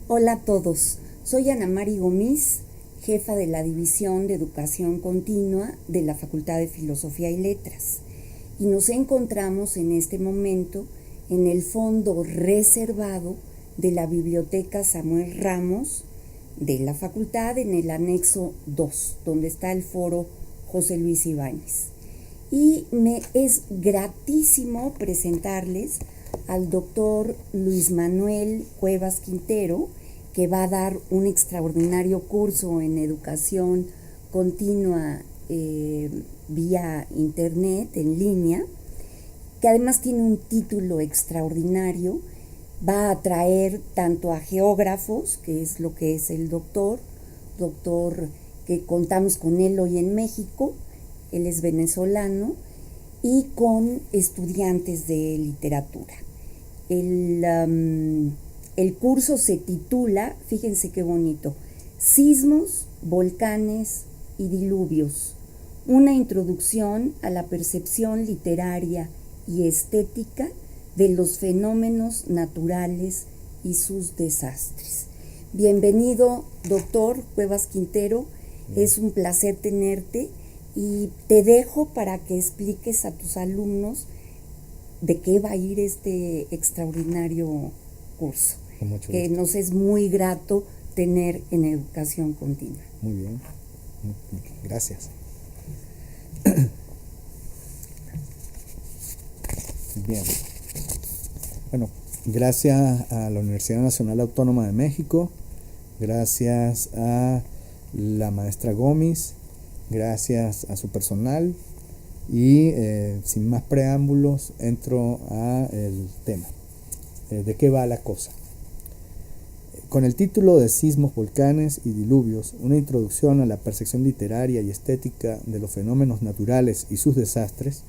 Hola a todos, soy Ana Mari Gómez, jefa de la División de Educación Continua de la Facultad de Filosofía y Letras, y nos encontramos en este momento en el fondo reservado de la Biblioteca Samuel Ramos de la facultad en el anexo 2, donde está el foro José Luis Ibáñez. Y me es gratísimo presentarles al doctor Luis Manuel Cuevas Quintero, que va a dar un extraordinario curso en educación continua vía internet, en línea, que además tiene un título extraordinario. Va a atraer tanto a geógrafos, que es lo que es el doctor que contamos con él hoy en México, él es venezolano, y con estudiantes de literatura. El curso se titula, fíjense qué bonito, Sismos, Volcanes y Diluvios, una introducción a la percepción literaria y estética de los fenómenos naturales y sus desastres. Bienvenido, doctor Cuevas Quintero, es un placer tenerte y te dejo para que expliques a tus alumnos de qué va a ir este extraordinario curso, que nos es muy grato tener en educación continua. Muy bien, gracias. Bien. Bueno, gracias a la Universidad Nacional Autónoma de México, gracias a la maestra Gómez, gracias a su personal y sin más preámbulos entro a el tema. ¿De qué va la cosa? Con el título de Sismos, Volcanes y Diluvios, una introducción a la percepción literaria y estética de los fenómenos naturales y sus desastres,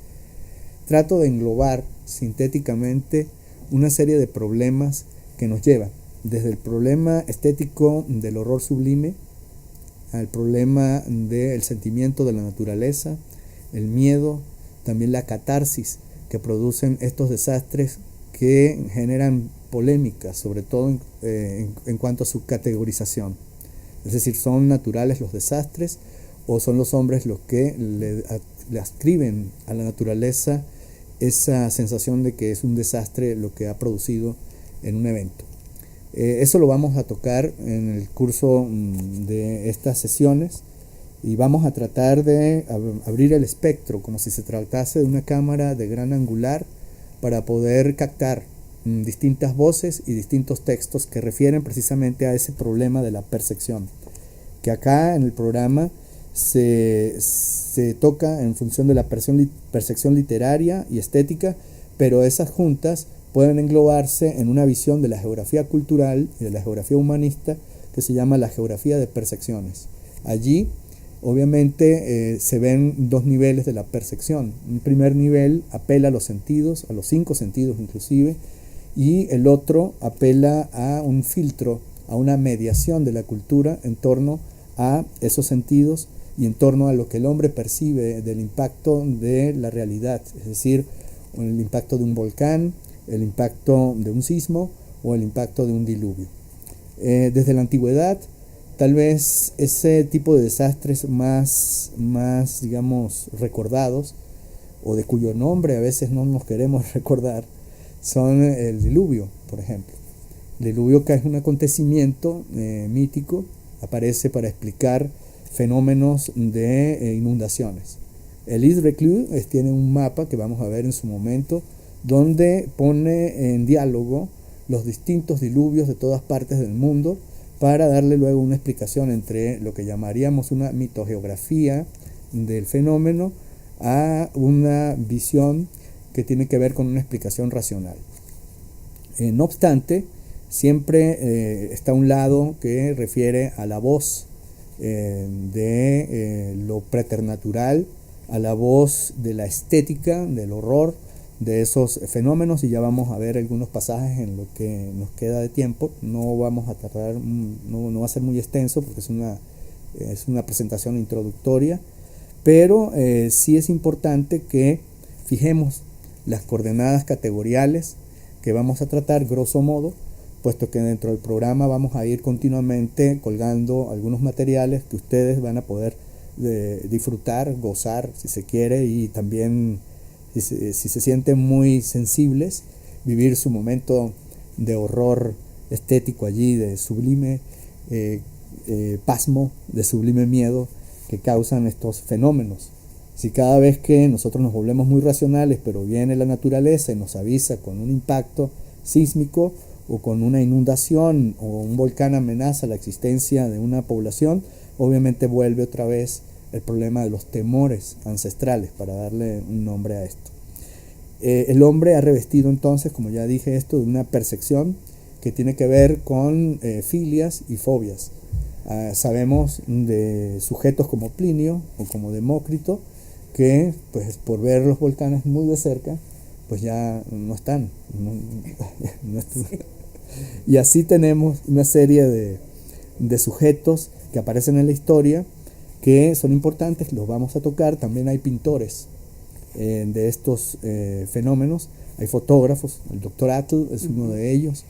trato de englobar sintéticamente una serie de problemas que nos llevan desde el problema estético del horror sublime al problema del sentimiento de la naturaleza, el miedo, también la catarsis que producen estos desastres que generan polémicas, sobre todo en cuanto a su categorización. Es decir, ¿son naturales los desastres o son los hombres los que le ascriben a la naturaleza esa sensación de que es un desastre lo que ha producido en un evento? Eso lo vamos a tocar en el curso de estas sesiones y vamos a tratar de abrir el espectro como si se tratase de una cámara de gran angular para poder captar distintas voces y distintos textos que refieren precisamente a ese problema de la percepción, que acá en el programa se toca en función de la percepción literaria y estética, pero esas juntas pueden englobarse en una visión de la geografía cultural y de la geografía humanista que se llama la geografía de percepciones. Allí obviamente se ven dos niveles de la percepción. Un primer nivel apela a los sentidos, a los 5 sentidos inclusive, y el otro apela a un filtro, a una mediación de la cultura en torno a esos sentidos y en torno a lo que el hombre percibe del impacto de la realidad, es decir, el impacto de un volcán, el impacto de un sismo o el impacto de un diluvio. Desde la antigüedad, tal vez ese tipo de desastres más digamos, recordados, o de cuyo nombre a veces no nos queremos recordar, son el diluvio, por ejemplo. El diluvio, que es un acontecimiento mítico, aparece para explicar fenómenos de inundaciones. Elis Reclus tiene un mapa que vamos a ver en su momento, donde pone en diálogo los distintos diluvios de todas partes del mundo para darle luego una explicación entre lo que llamaríamos una mitogeografía del fenómeno a una visión que tiene que ver con una explicación racional. No obstante, siempre está un lado que refiere a la voz de lo preternatural, a la voz de la estética, del horror de esos fenómenos, y ya vamos a ver algunos pasajes en lo que nos queda de tiempo. No vamos a tardar, no va a ser muy extenso porque es una presentación introductoria, pero sí es importante que fijemos las coordenadas categoriales que vamos a tratar grosso modo puesto que dentro del programa vamos a ir continuamente colgando algunos materiales que ustedes van a poder disfrutar, gozar, si se quiere, y también, si se sienten muy sensibles, vivir su momento de horror estético allí, de sublime pasmo, de sublime miedo que causan estos fenómenos. Si cada vez que nosotros nos volvemos muy racionales, pero viene la naturaleza y nos avisa con un impacto sísmico o con una inundación o un volcán amenaza la existencia de una población, obviamente vuelve otra vez el problema de los temores ancestrales, para darle un nombre a esto. El hombre ha revestido entonces, como ya dije, esto de una percepción que tiene que ver con filias y fobias. Sabemos de sujetos como Plinio o como Demócrito que, pues, por ver los volcanes muy de cerca, pues ya no están. Y así tenemos una serie de sujetos que aparecen en la historia que son importantes, los vamos a tocar. También hay pintores de estos fenómenos, hay fotógrafos, el doctor Atl es uno de ellos,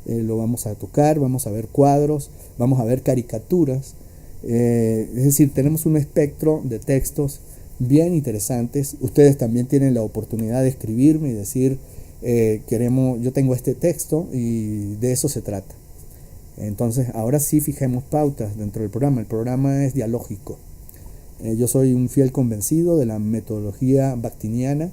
lo vamos a tocar, vamos a ver cuadros, vamos a ver caricaturas, es decir, tenemos un espectro de textos bien interesantes. Ustedes también tienen la oportunidad de escribirme y decir, yo tengo este texto y de eso se trata. Entonces, ahora sí fijemos pautas dentro del programa. El programa es dialógico. Yo soy un fiel convencido de la metodología bakhtiniana,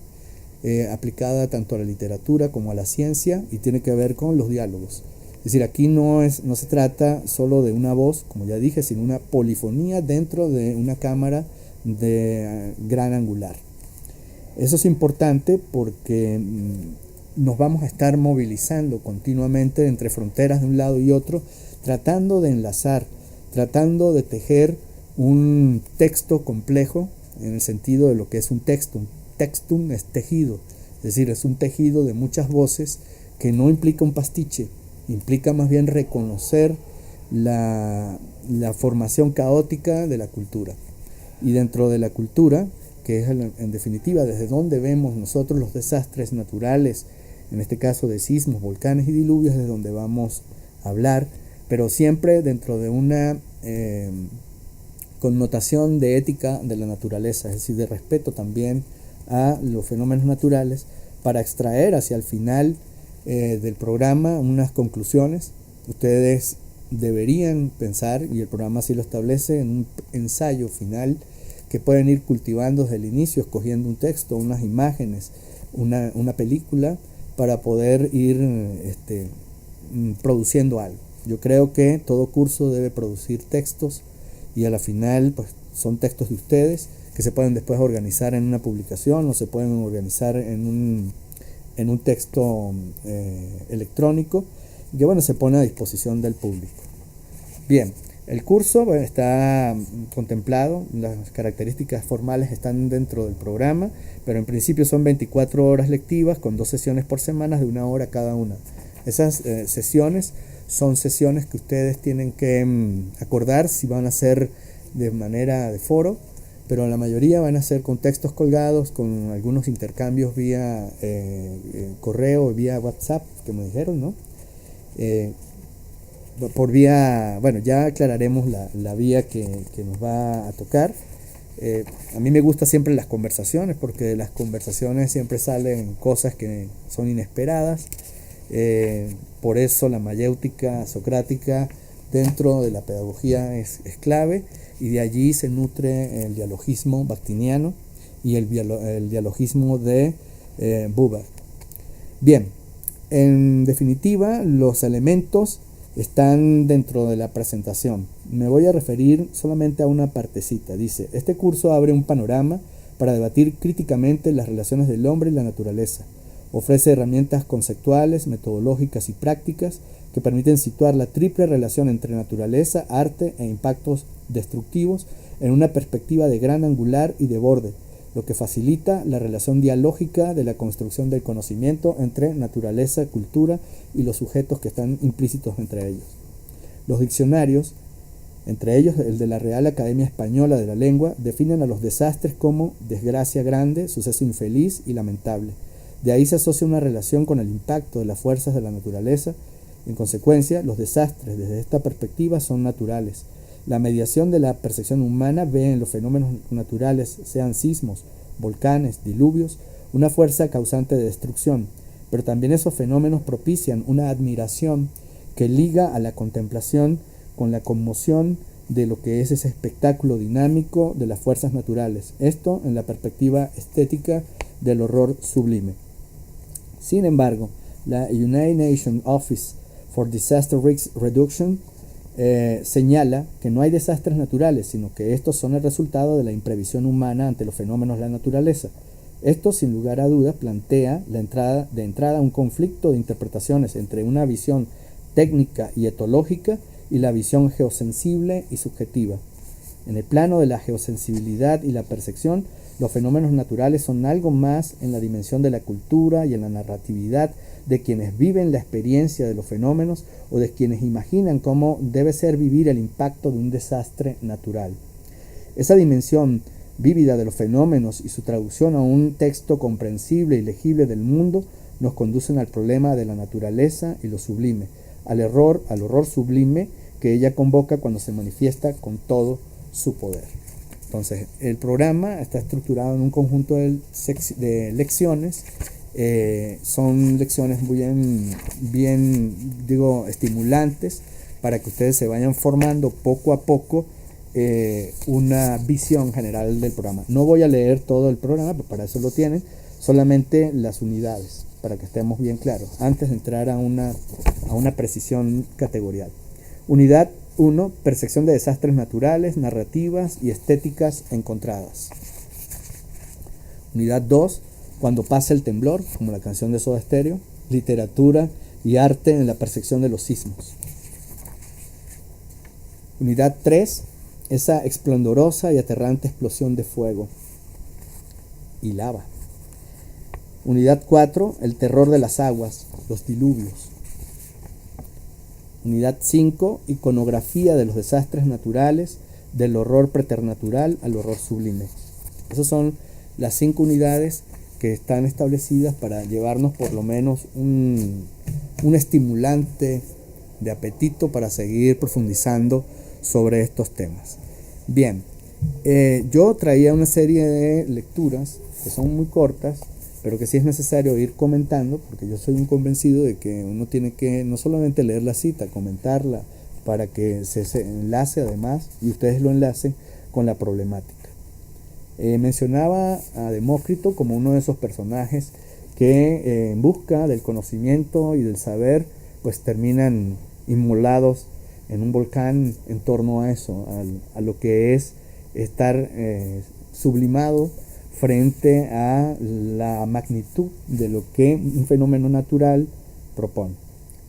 aplicada tanto a la literatura como a la ciencia, y tiene que ver con los diálogos. Es decir, aquí no se trata solo de una voz, como ya dije, sino una polifonía dentro de una cámara de gran angular. Eso es importante porque nos vamos a estar movilizando continuamente entre fronteras de un lado y otro, tratando de enlazar, tratando de tejer un texto complejo, en el sentido de lo que es un texto. Un textum es tejido, es decir, es un tejido de muchas voces que no implica un pastiche, implica más bien reconocer la formación caótica de la cultura. Y dentro de la cultura, que es en definitiva desde donde vemos nosotros los desastres naturales, en este caso de sismos, volcanes y diluvios, es de donde vamos a hablar, pero siempre dentro de una connotación de ética de la naturaleza, es decir, de respeto también a los fenómenos naturales, para extraer hacia el final del programa unas conclusiones. Ustedes deberían pensar, y el programa así lo establece, en un ensayo final que pueden ir cultivando desde el inicio, escogiendo un texto, unas imágenes, una película, para poder ir produciendo algo. Yo creo que todo curso debe producir textos, y a la final pues son textos de ustedes que se pueden después organizar en una publicación o se pueden organizar en un texto electrónico, que bueno, se pone a disposición del público. Bien, el curso está contemplado, las características formales están dentro del programa, pero en principio son 24 horas lectivas con 2 sesiones por semana de 1 hora cada una. Esas sesiones son sesiones que ustedes tienen que acordar si van a ser de manera de foro, pero la mayoría van a ser con textos colgados, con algunos intercambios vía correo, vía WhatsApp, que me dijeron, ¿no? Por vía, bueno, ya aclararemos la vía que nos va a tocar. A mí me gustan siempre las conversaciones, porque de las conversaciones siempre salen cosas que son inesperadas. Por eso la mayéutica socrática dentro de la pedagogía es clave, y de allí se nutre el dialogismo bakhtiniano y el dialogismo de Buber. Bien, en definitiva, los elementos están dentro de la presentación. Me voy a referir solamente a una partecita. Dice, este curso abre un panorama para debatir críticamente las relaciones del hombre y la naturaleza. Ofrece herramientas conceptuales, metodológicas y prácticas que permiten situar la triple relación entre naturaleza, arte e impactos destructivos en una perspectiva de gran angular y de borde, lo que facilita la relación dialógica de la construcción del conocimiento entre naturaleza, cultura y los sujetos que están implícitos entre ellos. Los diccionarios, entre ellos el de la Real Academia Española de la Lengua, definen a los desastres como desgracia grande, suceso infeliz y lamentable. De ahí se asocia una relación con el impacto de las fuerzas de la naturaleza En consecuencia, los desastres desde esta perspectiva son naturales. La mediación de la percepción humana ve en los fenómenos naturales, sean sismos, volcanes, diluvios, una fuerza causante de destrucción, pero también esos fenómenos propician una admiración que liga a la contemplación con la conmoción de lo que es ese espectáculo dinámico de las fuerzas naturales, esto en la perspectiva estética del horror sublime. Sin embargo, la United Nations Office for Disaster Risk Reduction señala que no hay desastres naturales, sino que estos son el resultado de la imprevisión humana ante los fenómenos de la naturaleza. Esto, sin lugar a dudas, plantea de entrada un conflicto de interpretaciones entre una visión técnica y etológica y la visión geosensible y subjetiva. En el plano de la geosensibilidad y la percepción, los fenómenos naturales son algo más en la dimensión de la cultura y en la narratividad de quienes viven la experiencia de los fenómenos o de quienes imaginan cómo debe ser vivir el impacto de un desastre natural. Esa dimensión vívida de los fenómenos y su traducción a un texto comprensible y legible del mundo nos conducen al problema de la naturaleza y lo sublime, al horror sublime que ella convoca cuando se manifiesta con todo su poder. Entonces, el programa está estructurado en un conjunto de lecciones. Son lecciones bien estimulantes para que ustedes se vayan formando poco a poco una visión general del programa. No voy a leer todo el programa, pero para eso lo tienen, solamente las unidades, para que estemos bien claros, antes de entrar a una precisión categorial. Unidad 1, percepción de desastres naturales, narrativas y estéticas encontradas. Unidad 2, cuando pasa el temblor, como la canción de Soda Stereo, literatura y arte en la percepción de los sismos. Unidad 3, esa esplendorosa y aterrante explosión de fuego y lava. Unidad 4, el terror de las aguas, los diluvios. Unidad 5, iconografía de los desastres naturales, del horror preternatural al horror sublime. Esas son las 5 unidades que están establecidas para llevarnos por lo menos un estimulante de apetito para seguir profundizando sobre estos temas. Bien, yo traía una serie de lecturas que son muy cortas, pero que sí es necesario ir comentando, porque yo soy un convencido de que uno tiene que no solamente leer la cita, comentarla, para que se enlace además, y ustedes lo enlacen con la problemática. Mencionaba a Demócrito como uno de esos personajes que en busca del conocimiento y del saber, pues terminan inmolados en un volcán en torno a eso, a lo que es estar sublimado frente a la magnitud de lo que un fenómeno natural propone.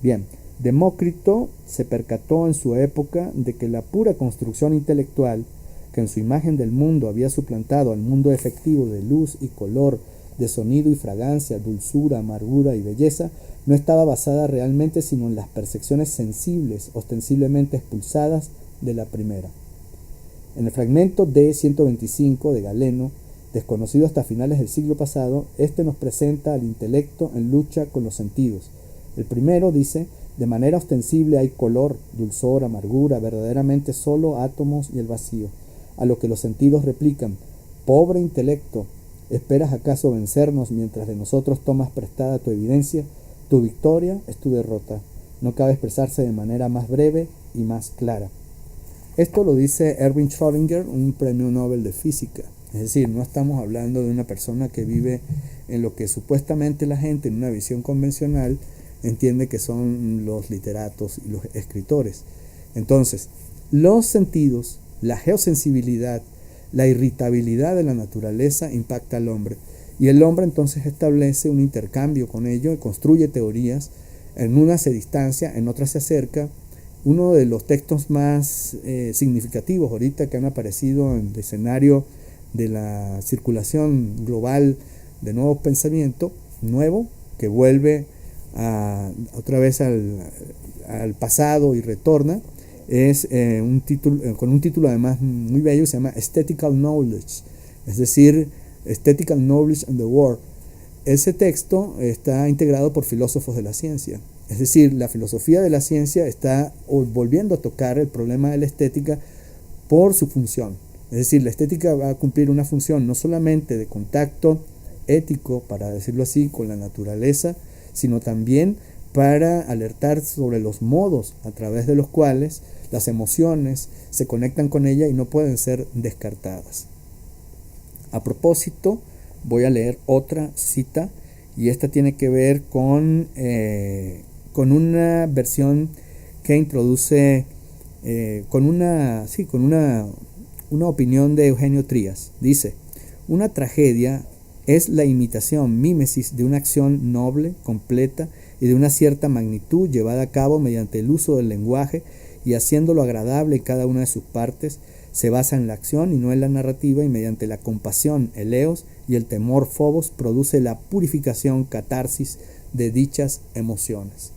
Bien, Demócrito se percató en su época de que la pura construcción intelectual, que en su imagen del mundo había suplantado al mundo efectivo de luz y color, de sonido y fragancia, dulzura, amargura y belleza, no estaba basada realmente sino en las percepciones sensibles, ostensiblemente expulsadas de la primera. En el fragmento D125 de Galeno, desconocido hasta finales del siglo pasado, este nos presenta al intelecto en lucha con los sentidos. El primero dice: de manera ostensible hay color, dulzor, amargura, verdaderamente solo átomos y el vacío. A lo que los sentidos replican: pobre intelecto, ¿esperas acaso vencernos mientras de nosotros tomas prestada tu evidencia? Tu victoria es tu derrota. No cabe expresarse de manera más breve y más clara. Esto lo dice Erwin Schrödinger, un premio Nobel de Física. Es decir, no estamos hablando de una persona que vive en lo que supuestamente la gente en una visión convencional entiende que son los literatos y los escritores. Entonces, los sentidos, la geosensibilidad, la irritabilidad de la naturaleza impacta al hombre. Y el hombre entonces establece un intercambio con ello y construye teorías. En una se distancia, en otra se acerca. Uno de los textos más significativos ahorita que han aparecido en el escenario de la circulación global de nuevo pensamiento, nuevo, que vuelve otra vez al pasado y retorna, es con un título además muy bello, se llama Aesthetical Knowledge, es decir, Aesthetical Knowledge and the World. Ese texto está integrado por filósofos de la ciencia, Es decir, la filosofía de la ciencia está volviendo a tocar el problema de la estética por su función. Es decir, la estética va a cumplir una función no solamente de contacto ético, para decirlo así, con la naturaleza, sino también para alertar sobre los modos a través de los cuales las emociones se conectan con ella y no pueden ser descartadas. A propósito, voy a leer otra cita, y esta tiene que ver con una versión que introduce con una opinión de Eugenio Trías. Dice: una tragedia es la imitación, mímesis de una acción noble, completa y de una cierta magnitud llevada a cabo mediante el uso del lenguaje y haciéndolo agradable en cada una de sus partes. Se basa en la acción y no en la narrativa, y mediante la compasión, el eos, y el temor, phobos, produce la purificación, catarsis de dichas emociones.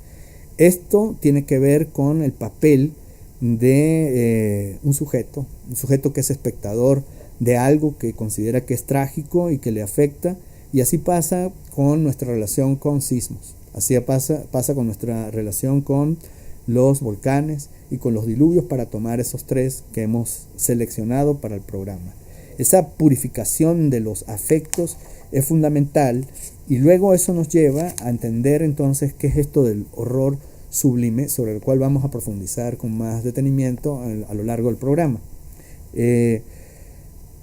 Esto tiene que ver con el papel de un sujeto que es espectador de algo que considera que es trágico y que le afecta, y así pasa con nuestra relación con sismos, así pasa con nuestra relación con los volcanes y con los diluvios, para tomar esos tres que hemos seleccionado para el programa. Esa purificación de los afectos es fundamental, y luego eso nos lleva a entender entonces qué es esto del horror sublime, sobre el cual vamos a profundizar con más detenimiento a lo largo del programa.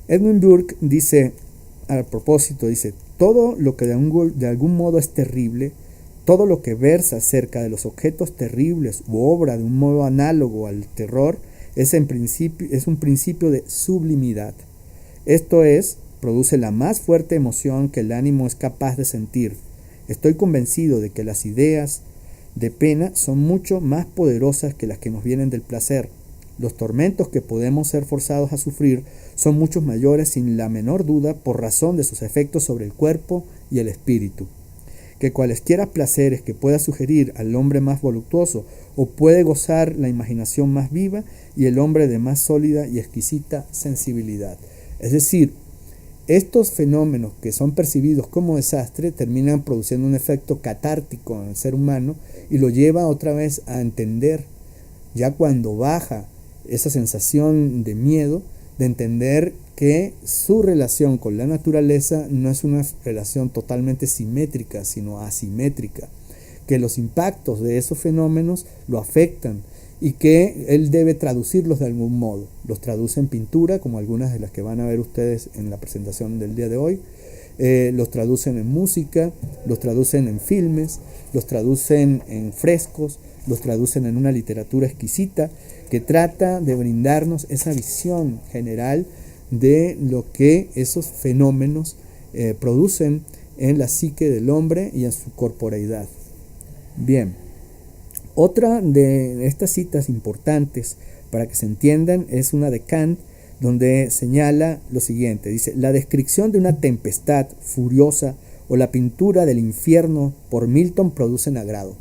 Edmund Burke dice, a propósito, dice: todo lo que de algún modo es terrible, todo lo que versa acerca de los objetos terribles u obra de un modo análogo al terror es un principio de sublimidad. Esto es, produce la más fuerte emoción que el ánimo es capaz de sentir. Estoy convencido de que las ideas de pena son mucho más poderosas que las que nos vienen del placer. Los tormentos que podemos ser forzados a sufrir son mucho mayores, sin la menor duda, por razón de sus efectos sobre el cuerpo y el espíritu, que cualesquiera placeres que pueda sugerir al hombre más voluptuoso, o puede gozar la imaginación más viva y el hombre de más sólida y exquisita sensibilidad. Es decir, estos fenómenos que son percibidos como desastre terminan produciendo un efecto catártico en el ser humano, y lo lleva otra vez a entender, ya cuando baja esa sensación de miedo, de entender que su relación con la naturaleza no es una relación totalmente simétrica, sino asimétrica, que los impactos de esos fenómenos lo afectan y que él debe traducirlos de algún modo. Los traduce en pintura, como algunas de las que van a ver ustedes en la presentación del día de hoy, los traducen en música, los traducen en filmes, los traducen en frescos, los traducen en una literatura exquisita que trata de brindarnos esa visión general de lo que esos fenómenos producen en la psique del hombre y en su corporeidad. Bien, otra de estas citas importantes para que se entiendan es una de Kant, donde señala lo siguiente. Dice: la descripción de una tempestad furiosa o la pintura del infierno por Milton producen agrado.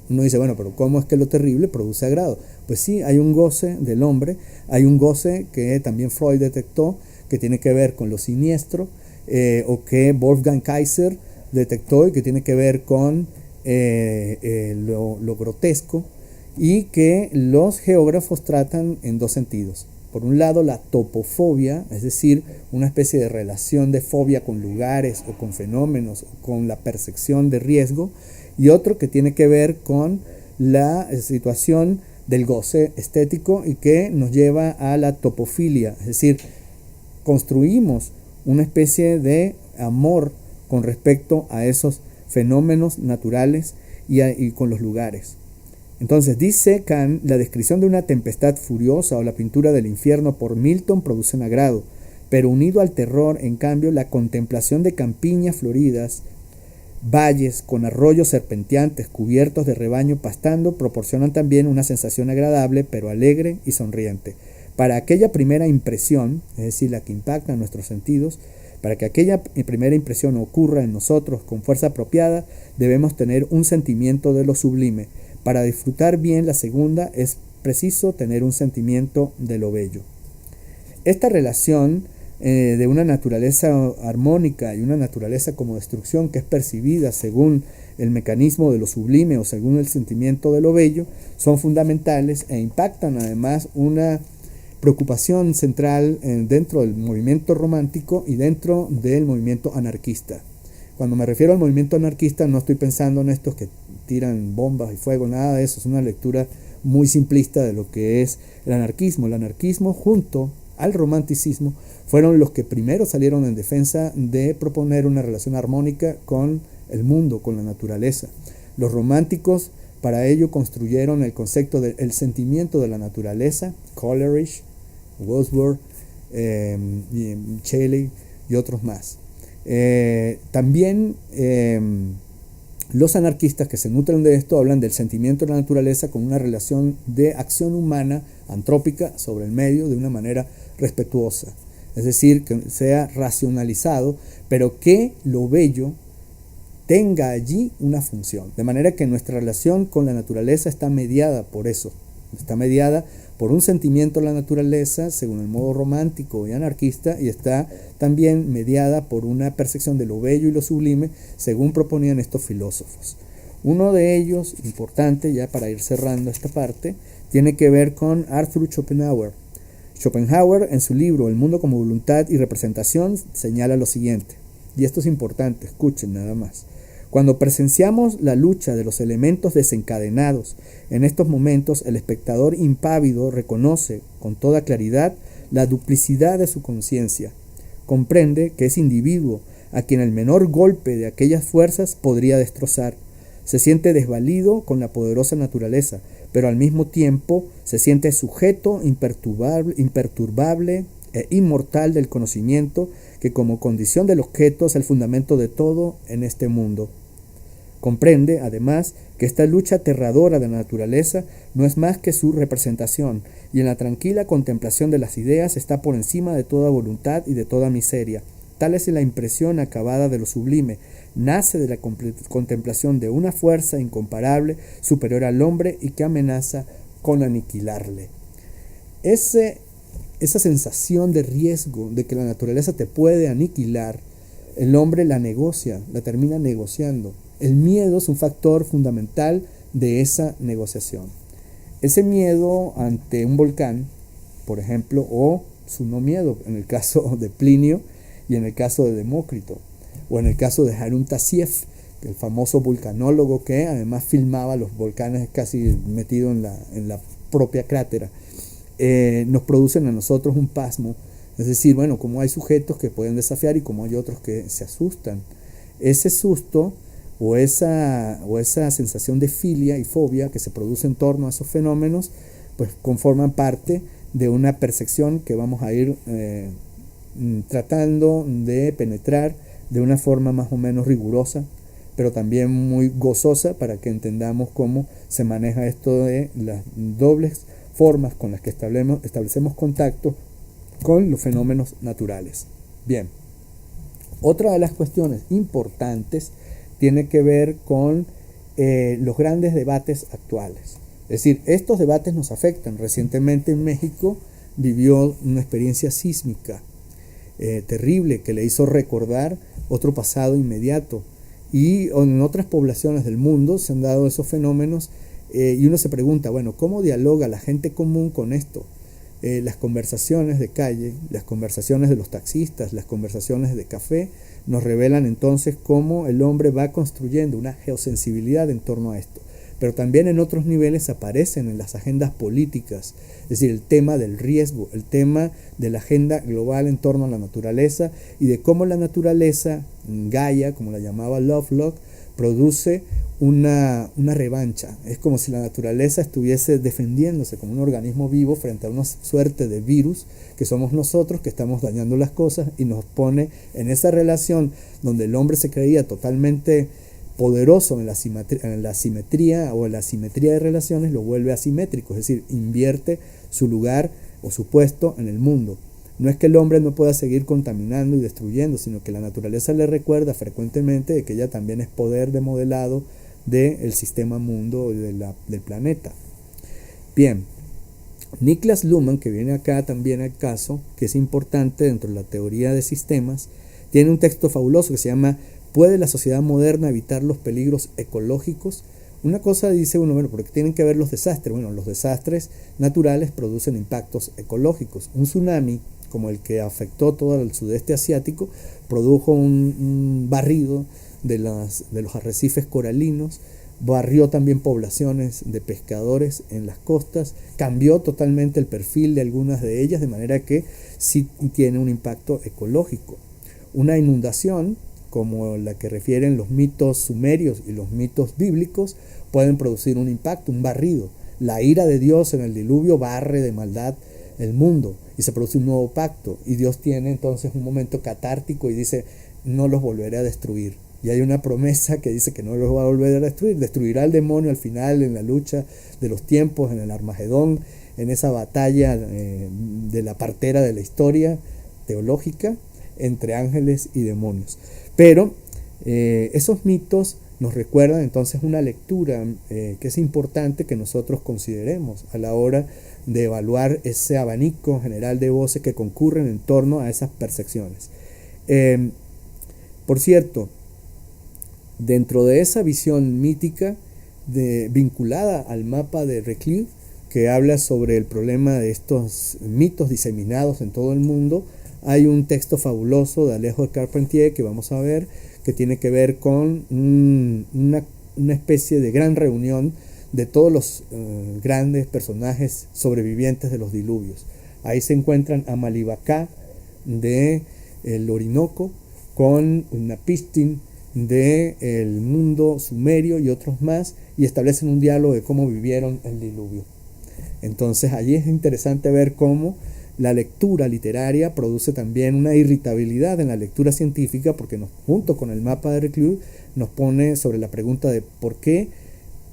Uno dice, bueno, pero ¿cómo es que lo terrible produce agrado? Pues sí, hay un goce del hombre, hay un goce que también Freud detectó, que tiene que ver con lo siniestro, o que Wolfgang Kaiser detectó, y que tiene que ver con lo grotesco, y que los geógrafos tratan en dos sentidos. Por un lado, la topofobia, es decir, una especie de relación de fobia con lugares o con fenómenos, o con la percepción de riesgo, y otro que tiene que ver con la situación del goce estético y que nos lleva a la topofilia, es decir, construimos una especie de amor con respecto a esos fenómenos naturales y con los lugares. Entonces dice Kant, la descripción de una tempestad furiosa o la pintura del infierno por Milton producen agrado, pero unido al terror, en cambio, la contemplación de campiñas floridas, valles con arroyos serpenteantes cubiertos de rebaño pastando proporcionan también una sensación agradable, pero alegre y sonriente. Para aquella primera impresión, es decir, la que impacta en nuestros sentidos, para que aquella primera impresión ocurra en nosotros con fuerza apropiada, debemos tener un sentimiento de lo sublime. Para disfrutar bien la segunda es preciso tener un sentimiento de lo bello. Esta relación de una naturaleza armónica y una naturaleza como destrucción que es percibida según el mecanismo de lo sublime o según el sentimiento de lo bello, son fundamentales e impactan además una preocupación central dentro del movimiento romántico y dentro del movimiento anarquista. Cuando me refiero al movimiento anarquista no estoy pensando en estos que tiran bombas y fuego, nada de eso, es una lectura muy simplista de lo que es el anarquismo. El anarquismo junto al romanticismo fueron los que primero salieron en defensa de proponer una relación armónica con el mundo, con la naturaleza. Los románticos para ello construyeron el concepto del sentimiento de la naturaleza, Coleridge, Wordsworth, Shelley y otros más. También los anarquistas que se nutren de esto hablan del sentimiento de la naturaleza con una relación de acción humana antrópica sobre el medio de una manera respetuosa, es decir, que sea racionalizado, pero que lo bello tenga allí una función, de manera que nuestra relación con la naturaleza está mediada por eso, está mediada por un sentimiento de la naturaleza según el modo romántico y anarquista, y está también mediada por una percepción de lo bello y lo sublime según proponían estos filósofos. Uno de ellos, importante ya para ir cerrando esta parte, tiene que ver con Arthur Schopenhauer. Schopenhauer en su libro El mundo como voluntad y representación señala lo siguiente, y esto es importante, escuchen nada más. Cuando presenciamos la lucha de los elementos desencadenados, en estos momentos el espectador impávido reconoce con toda claridad la duplicidad de su conciencia. Comprende que es individuo a quien el menor golpe de aquellas fuerzas podría destrozar. Se siente desvalido con la poderosa naturaleza, pero al mismo tiempo se siente sujeto, imperturbable e inmortal del conocimiento que como condición del objeto es el fundamento de todo en este mundo. Comprende, además, que esta lucha aterradora de la naturaleza no es más que su representación, y en la tranquila contemplación de las ideas está por encima de toda voluntad y de toda miseria. Tal es la impresión acabada de lo sublime, nace de la contemplación de una fuerza incomparable, superior al hombre y que amenaza con aniquilarle. Esa sensación de riesgo, de que la naturaleza te puede aniquilar, el hombre la negocia, la termina negociando. El miedo es un factor fundamental de esa negociación. Ese miedo ante un volcán, por ejemplo, o su no miedo, en el caso de Plinio y en el caso de Demócrito, o en el caso de Harun Tassieff, el famoso vulcanólogo que además filmaba los volcanes casi metido en la propia crátera, nos producen a nosotros un pasmo. Es decir, bueno, como hay sujetos que pueden desafiar y como hay otros que se asustan. Ese susto o esa sensación de filia y fobia que se produce en torno a esos fenómenos, pues conforman parte de una percepción que vamos a ir tratando de penetrar de una forma más o menos rigurosa, pero también muy gozosa para que entendamos cómo se maneja esto de las dobles formas con las que establecemos contacto con los fenómenos naturales. Bien, otra de las cuestiones importantes tiene que ver con los grandes debates actuales. Es decir, estos debates nos afectan. Recientemente en México vivió una experiencia sísmica terrible que le hizo recordar otro pasado inmediato. Y en otras poblaciones del mundo se han dado esos fenómenos y uno se pregunta, bueno, ¿cómo dialoga la gente común con esto? Las conversaciones de calle, las conversaciones de los taxistas, las conversaciones de café nos revelan entonces cómo el hombre va construyendo una geosensibilidad en torno a esto. Pero también en otros niveles aparecen en las agendas políticas, es decir, el tema del riesgo, el tema de la agenda global en torno a la naturaleza y de cómo la naturaleza, Gaia, como la llamaba Lovelock, produce una revancha. Es como si la naturaleza estuviese defendiéndose como un organismo vivo frente a una suerte de virus que somos nosotros que estamos dañando las cosas y nos pone en esa relación donde el hombre se creía totalmente poderoso en la simetría o en la simetría de relaciones, lo vuelve asimétrico, es decir, invierte su lugar o su puesto en el mundo. No es que el hombre no pueda seguir contaminando y destruyendo, sino que la naturaleza le recuerda frecuentemente de que ella también es poder de modelado del sistema mundo del planeta. Bien, Niklas Luhmann, que viene acá también al caso, que es importante dentro de la teoría de sistemas, tiene un texto fabuloso que se llama ¿Puede la sociedad moderna evitar los peligros ecológicos? Una cosa dice uno, bueno, ¿por qué tienen que ver los desastres? Bueno, los desastres naturales producen impactos ecológicos. Un tsunami, como el que afectó todo el sudeste asiático, produjo un barrido de los arrecifes coralinos, barrió también poblaciones de pescadores en las costas, cambió totalmente el perfil de algunas de ellas, de manera que sí tiene un impacto ecológico. Una inundación, como la que refieren los mitos sumerios y los mitos bíblicos, pueden producir un impacto, un barrido. La ira de Dios en el diluvio barre de maldad el mundo y se produce un nuevo pacto, y Dios tiene entonces un momento catártico y dice: no los volveré a destruir. Y hay una promesa que dice que no los va a volver a destruir, destruirá al demonio al final, en la lucha de los tiempos, en el Armagedón, en esa batalla de la partera de la historia teológica entre ángeles y demonios. Pero esos mitos nos recuerdan entonces una lectura que es importante que nosotros consideremos a la hora de evaluar ese abanico general de voces que concurren en torno a esas percepciones. Por cierto, dentro de esa visión mítica vinculada al mapa de Reclus, que habla sobre el problema de estos mitos diseminados en todo el mundo, hay un texto fabuloso de Alejo de Carpentier que vamos a ver, que tiene que ver con una especie de gran reunión de todos los grandes personajes sobrevivientes de los diluvios. Ahí se encuentran Amalibacá del Orinoco con Unapistin del mundo sumerio y otros más, y establecen un diálogo de cómo vivieron el diluvio. Entonces allí es interesante ver cómo la lectura literaria produce también una irritabilidad en la lectura científica, porque junto con el mapa de Reclus nos pone sobre la pregunta de por qué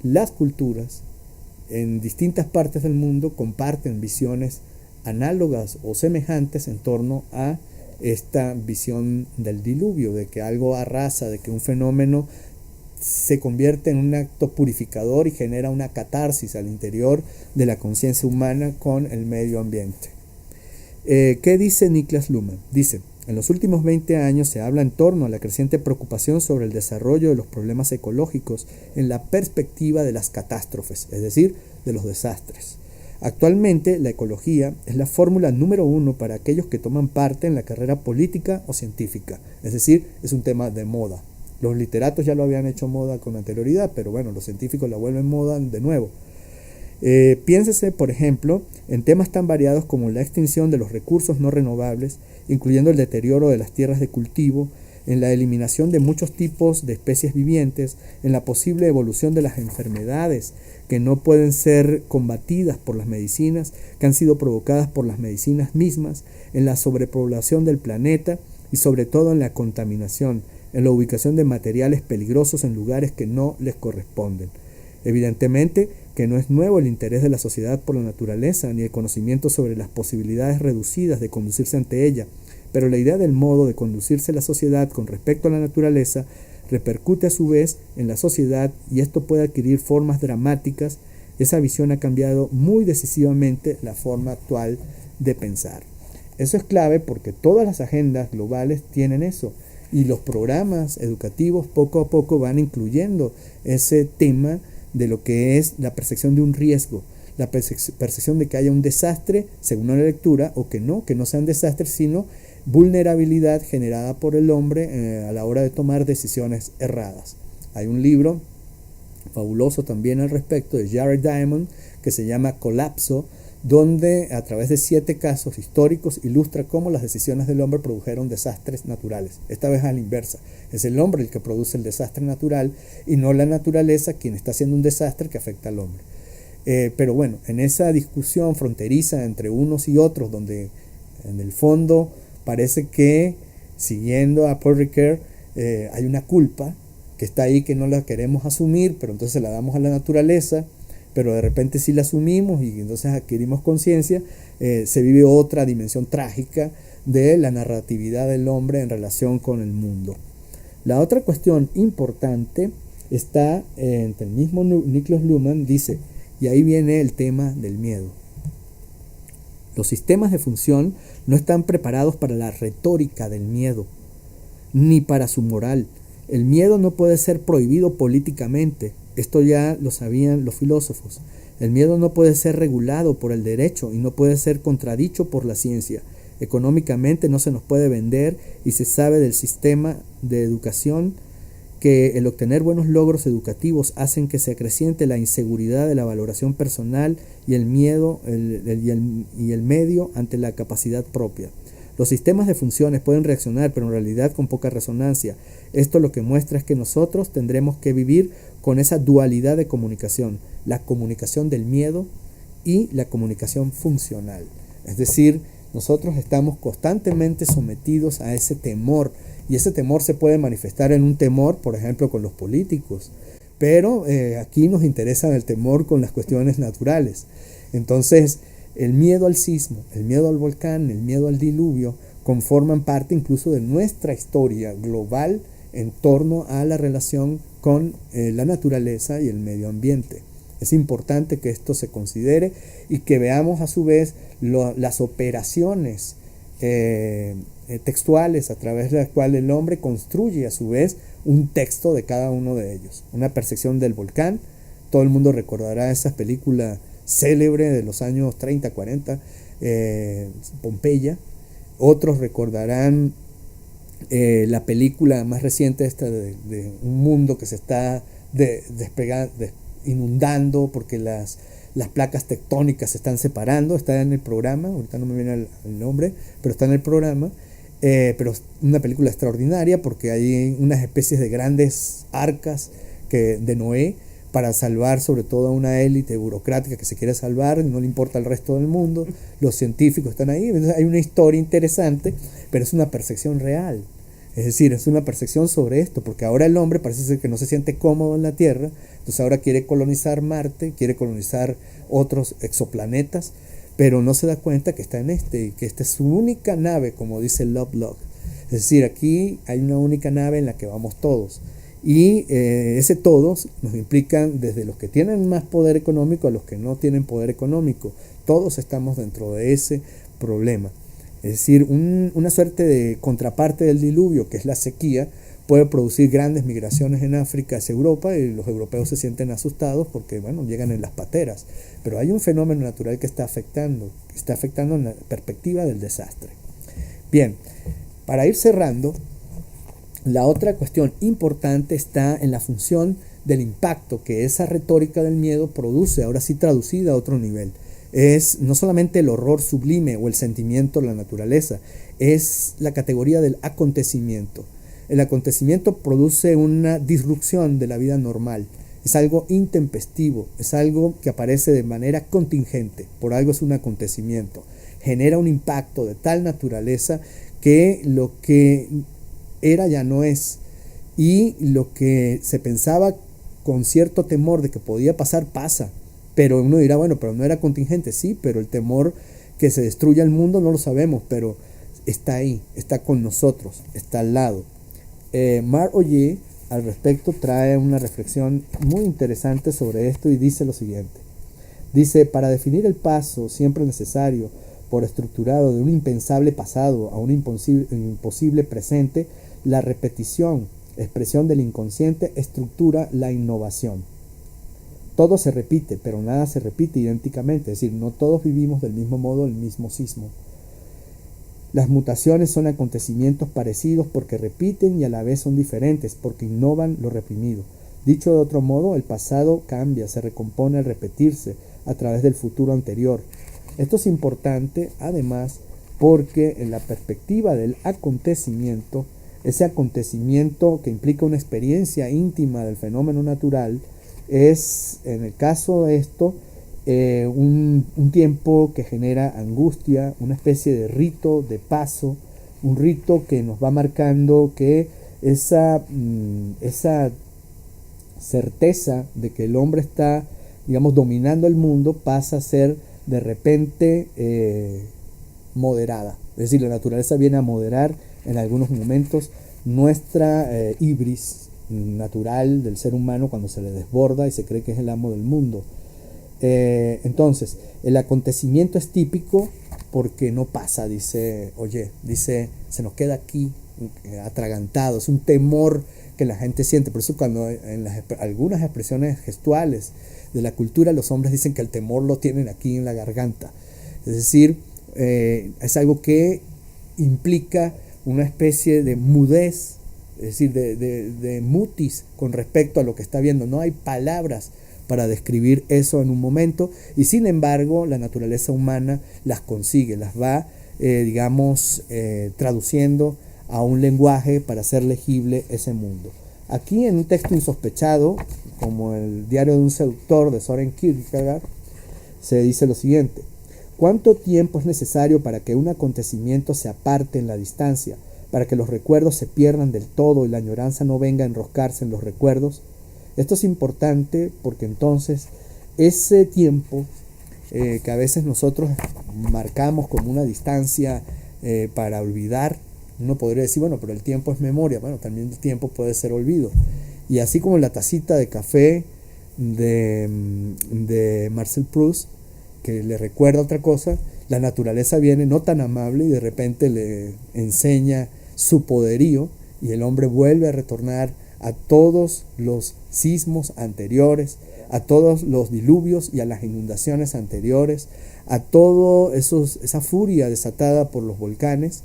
las culturas en distintas partes del mundo comparten visiones análogas o semejantes en torno a esta visión del diluvio, de que algo arrasa, de que un fenómeno se convierte en un acto purificador y genera una catarsis al interior de la conciencia humana con el medio ambiente. ¿Qué dice Niklas Luhmann? Dice: en los últimos 20 años se habla en torno a la creciente preocupación sobre el desarrollo de los problemas ecológicos en la perspectiva de las catástrofes, es decir, de los desastres. Actualmente, la ecología es la fórmula número 1 para aquellos que toman parte en la carrera política o científica, es decir, es un tema de moda. Los literatos ya lo habían hecho moda con anterioridad, pero bueno, los científicos la vuelven moda de nuevo. Piénsese, por ejemplo, en temas tan variados como la extinción de los recursos no renovables, incluyendo el deterioro de las tierras de cultivo, en la eliminación de muchos tipos de especies vivientes, en la posible evolución de las enfermedades que no pueden ser combatidas por las medicinas, que han sido provocadas por las medicinas mismas, en la sobrepoblación del planeta y sobre todo en la contaminación, en la ubicación de materiales peligrosos en lugares que no les corresponden. Evidentemente que no es nuevo el interés de la sociedad por la naturaleza, ni el conocimiento sobre las posibilidades reducidas de conducirse ante ella, pero la idea del modo de conducirse la sociedad con respecto a la naturaleza repercute a su vez en la sociedad, y esto puede adquirir formas dramáticas. Esa visión ha cambiado muy decisivamente la forma actual de pensar. Eso es clave porque todas las agendas globales tienen eso, y los programas educativos poco a poco van incluyendo ese tema de lo que es la percepción de un riesgo, la percepción de que haya un desastre según una lectura, o que no sean desastres, sino vulnerabilidad generada por el hombre a la hora de tomar decisiones erradas. Hay un libro fabuloso también al respecto de Jared Diamond que se llama Colapso, donde a través de 7 casos históricos ilustra cómo las decisiones del hombre produjeron desastres naturales. Esta vez a la inversa, es el hombre el que produce el desastre natural y no la naturaleza quien está haciendo un desastre que afecta al hombre. Pero bueno, en esa discusión fronteriza entre unos y otros, donde en el fondo parece que, siguiendo a Paul Ricoeur, hay una culpa que está ahí que no la queremos asumir, pero entonces la damos a la naturaleza, pero de repente sí la asumimos y entonces adquirimos conciencia. Se vive otra dimensión trágica de la narratividad del hombre en relación con el mundo. La otra cuestión importante está entre el mismo Niklas Luhmann, dice, y ahí viene el tema del miedo. Los sistemas de función no están preparados para la retórica del miedo, ni para su moral. El miedo no puede ser prohibido políticamente. Esto ya lo sabían los filósofos. El miedo no puede ser regulado por el derecho y no puede ser contradicho por la ciencia. Económicamente no se nos puede vender y se sabe del sistema de educación que el obtener buenos logros educativos hacen que se acreciente la inseguridad de la valoración personal y el miedo y el medio ante la capacidad propia. Los sistemas de funciones pueden reaccionar, pero en realidad con poca resonancia. Esto lo que muestra es que nosotros tendremos que vivir con esa dualidad de comunicación, la comunicación del miedo y la comunicación funcional. Es decir, nosotros estamos constantemente sometidos a ese temor, y ese temor se puede manifestar en un temor, por ejemplo, con los políticos, pero aquí nos interesa el temor con las cuestiones naturales. Entonces, el miedo al sismo, el miedo al volcán, el miedo al diluvio, conforman parte incluso de nuestra historia global en torno a la relación con la naturaleza y el medio ambiente. Es importante que esto se considere y que veamos a su vez las operaciones textuales a través de las cuales el hombre construye a su vez un texto de cada uno de ellos. Una percepción del volcán, todo el mundo recordará esa película célebre de los años 30, 40, Pompeya. Otros recordarán la película más reciente esta de un mundo que se está inundando porque las placas tectónicas se están separando. Está en el programa, ahorita no me viene el nombre, pero está en el programa. Pero es una película extraordinaria porque hay unas especies de grandes arcas de Noé para salvar sobre todo a una élite burocrática que se quiere salvar, no le importa el resto del mundo, los científicos están ahí. Entonces hay una historia interesante, pero es una percepción real. Es decir, es una percepción sobre esto, porque ahora el hombre parece ser que no se siente cómodo en la Tierra, entonces ahora quiere colonizar Marte, quiere colonizar otros exoplanetas, pero no se da cuenta que está en y que esta es su única nave, como dice Lovelock. Es decir, aquí hay una única nave en la que vamos todos. Y ese todos nos implican desde los que tienen más poder económico a los que no tienen poder económico. Todos estamos dentro de ese problema. Es decir, una suerte de contraparte del diluvio, que es la sequía, puede producir grandes migraciones en África hacia Europa y los europeos se sienten asustados porque, bueno, llegan en las pateras. Pero hay un fenómeno natural que está afectando en la perspectiva del desastre. Bien, para ir cerrando, la otra cuestión importante está en la función del impacto que esa retórica del miedo produce, ahora sí traducida a otro nivel. Es no solamente el horror sublime o el sentimiento de la naturaleza, es la categoría del acontecimiento. El acontecimiento produce una disrupción de la vida normal, es algo intempestivo, es algo que aparece de manera contingente, por algo es un acontecimiento. Genera un impacto de tal naturaleza que lo que era ya no es, y lo que se pensaba con cierto temor de que podía pasar, pasa. Pero uno dirá, bueno, pero no era contingente, sí, pero el temor que se destruya el mundo no lo sabemos, pero está ahí, está con nosotros, está al lado. Marc Aujé al respecto trae una reflexión muy interesante sobre esto y dice lo siguiente. Dice, para definir el paso siempre necesario por estructurado de un impensable pasado a un imposible presente, la repetición, expresión del inconsciente, estructura la innovación. Todo se repite, pero nada se repite idénticamente, es decir, no todos vivimos del mismo modo el mismo sismo. Las mutaciones son acontecimientos parecidos porque repiten y a la vez son diferentes, porque innovan lo reprimido. Dicho de otro modo, el pasado cambia, se recompone al repetirse a través del futuro anterior. Esto es importante, además, porque en la perspectiva del acontecimiento, ese acontecimiento que implica una experiencia íntima del fenómeno natural, es, en el caso de esto, un tiempo que genera angustia, una especie de rito de paso, un rito que nos va marcando que esa certeza de que el hombre está, digamos, dominando el mundo pasa a ser de repente moderada. Es decir, la naturaleza viene a moderar en algunos momentos nuestra ibris natural del ser humano cuando se le desborda y se cree que es el amo del mundo. Entonces, el acontecimiento es típico porque no pasa, dice, se nos queda aquí atragantado, es un temor que la gente siente. Por eso cuando en algunas expresiones gestuales de la cultura los hombres dicen que el temor lo tienen aquí en la garganta. Es decir, es algo que implica una especie de mudez, es decir, de mutis con respecto a lo que está viendo. No hay palabras para describir eso en un momento, y sin embargo la naturaleza humana las consigue, las va, traduciendo a un lenguaje para hacer legible ese mundo. Aquí en un texto insospechado, como el diario de un seductor de Søren Kierkegaard, se dice lo siguiente: ¿cuánto tiempo es necesario para que un acontecimiento se aparte en la distancia, para que los recuerdos se pierdan del todo y la añoranza no venga a enroscarse en los recuerdos? Esto es importante porque entonces ese tiempo que a veces nosotros marcamos como una distancia para olvidar, uno podría decir, bueno, pero el tiempo es memoria. Bueno, también el tiempo puede ser olvido. Y así como la tacita de café de Marcel Proust, que le recuerda otra cosa, la naturaleza viene no tan amable y de repente le enseña su poderío, y el hombre vuelve a retornar a todos los sismos anteriores, a todos los diluvios y a las inundaciones anteriores, a todo esa furia desatada por los volcanes,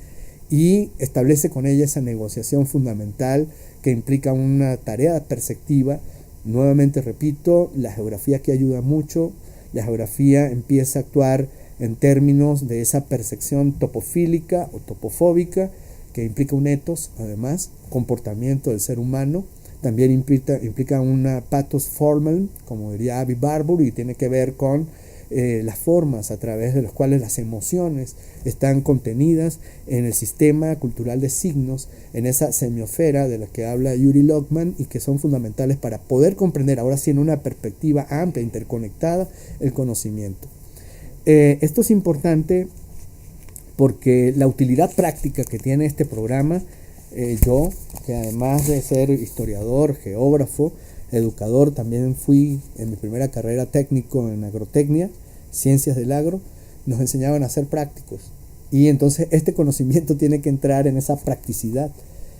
y establece con ella esa negociación fundamental que implica una tarea perceptiva. Nuevamente repito, la geografía aquí ayuda mucho. La geografía empieza a actuar en términos de esa percepción topofílica o topofóbica, que implica un ethos, además, comportamiento del ser humano. También implica una pathos formal, como diría Avi Barbour, y tiene que ver con las formas a través de las cuales las emociones están contenidas en el sistema cultural de signos, en esa semiosfera de la que habla Yuri Lockman, y que son fundamentales para poder comprender, ahora sí en una perspectiva amplia, interconectada, el conocimiento. Esto es importante porque la utilidad práctica que tiene este programa, yo, que además de ser historiador, geógrafo, educador, también fui en mi primera carrera técnico en agrotecnia, ciencias del agro, nos enseñaban a ser prácticos, y entonces este conocimiento tiene que entrar en esa practicidad.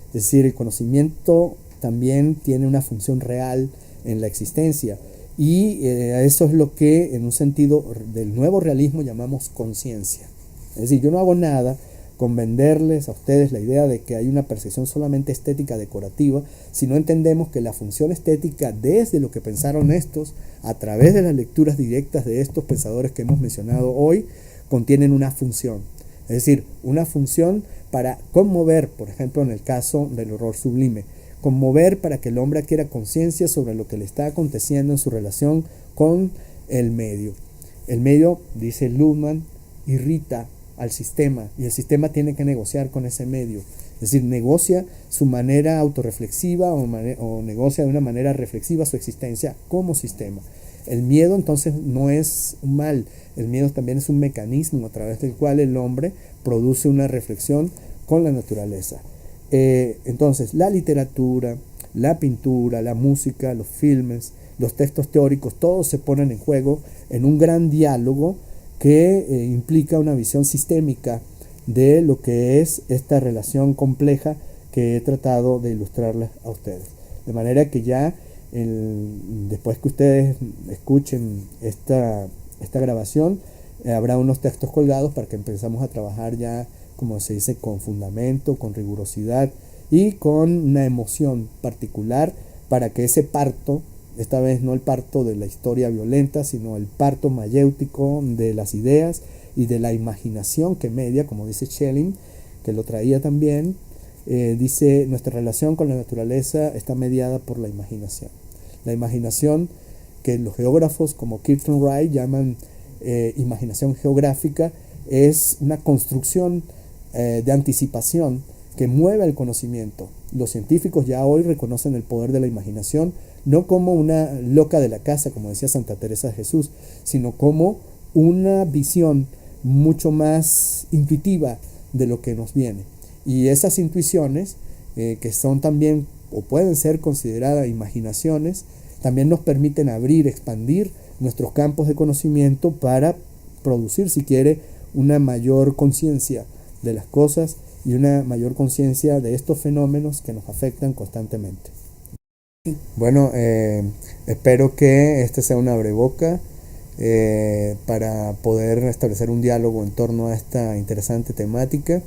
Es decir, el conocimiento también tiene una función real en la existencia, y eso es lo que en un sentido del nuevo realismo llamamos conciencia. Es decir, yo no hago nada con venderles a ustedes la idea de que hay una percepción solamente estética decorativa, si no entendemos que la función estética, desde lo que pensaron estos, a través de las lecturas directas de estos pensadores que hemos mencionado hoy, contienen una función. Es decir, una función para conmover, por ejemplo en el caso del horror sublime, conmover para que el hombre adquiera conciencia sobre lo que le está aconteciendo en su relación con el medio. El medio, dice Luhmann, irrita al sistema, y el sistema tiene que negociar con ese medio. Es decir, negocia su manera autorreflexiva o negocia de una manera reflexiva su existencia como sistema. El miedo entonces no es un mal, el miedo también es un mecanismo a través del cual el hombre produce una reflexión con la naturaleza. Entonces la literatura, la pintura, la música, los filmes, los textos teóricos, todos se ponen en juego en un gran diálogo que implica una visión sistémica de lo que es esta relación compleja que he tratado de ilustrarles a ustedes. De manera que ya después que ustedes escuchen esta grabación, habrá unos textos colgados para que empezamos a trabajar ya, como se dice, con fundamento, con rigurosidad y con una emoción particular, para que ese parto, esta vez no el parto de la historia violenta, sino el parto mayéutico de las ideas y de la imaginación que media, como dice Schelling, que lo traía también, dice: nuestra relación con la naturaleza está mediada por la imaginación. La imaginación que los geógrafos como Kirsten Wright llaman imaginación geográfica es una construcción de anticipación que mueve el conocimiento. Los científicos ya hoy reconocen el poder de la imaginación, no como una loca de la casa, como decía Santa Teresa de Jesús, sino como una visión mucho más intuitiva de lo que nos viene. Y esas intuiciones, que son también o pueden ser consideradas imaginaciones, también nos permiten abrir, expandir nuestros campos de conocimiento para producir, si quiere, una mayor conciencia de las cosas y una mayor conciencia de estos fenómenos que nos afectan constantemente. Sí. Bueno, espero que este sea un abreboca para poder establecer un diálogo en torno a esta interesante temática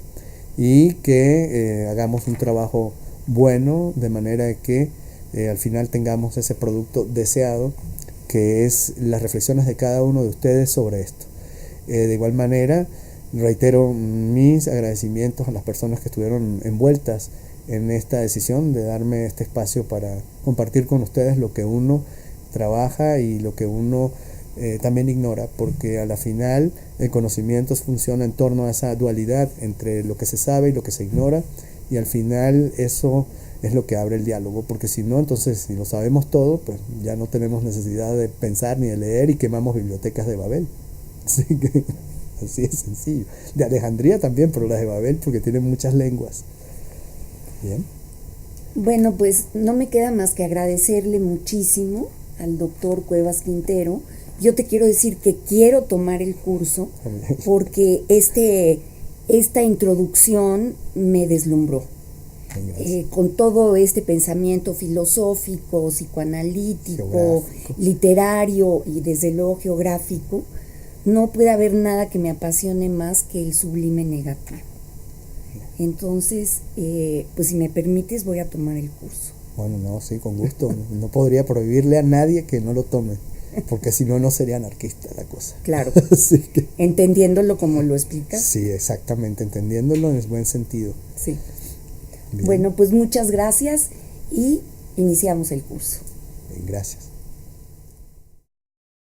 y que hagamos un trabajo bueno de manera que al final tengamos ese producto deseado, que es las reflexiones de cada uno de ustedes sobre esto. De igual manera, reitero mis agradecimientos a las personas que estuvieron envueltas en esta decisión de darme este espacio para compartir con ustedes lo que uno trabaja y lo que uno también ignora, porque a la final el conocimiento funciona en torno a esa dualidad entre lo que se sabe y lo que se ignora, y al final eso es lo que abre el diálogo, porque si no, entonces si lo sabemos todo, pues ya no tenemos necesidad de pensar ni de leer y quemamos bibliotecas de Babel. Así que así es sencillo. De Alejandría también, pero las de Babel porque tienen muchas lenguas. Bien. Bueno, pues no me queda más que agradecerle muchísimo al doctor Cuevas Quintero. Yo te quiero decir que quiero tomar el curso porque esta introducción me deslumbró. Con todo este pensamiento filosófico, psicoanalítico, geográfico, literario y desde luego geográfico, no puede haber nada que me apasione más que el sublime negativo. Entonces, pues si me permites, voy a tomar el curso. Bueno, no, sí, con gusto. No podría prohibirle a nadie que no lo tome, porque si no, no sería anarquista la cosa. Claro. Así que, entendiéndolo como lo explicas. Sí, exactamente, entendiéndolo en el buen sentido. Sí. Bien. Bueno, pues muchas gracias y iniciamos el curso. Bien, gracias.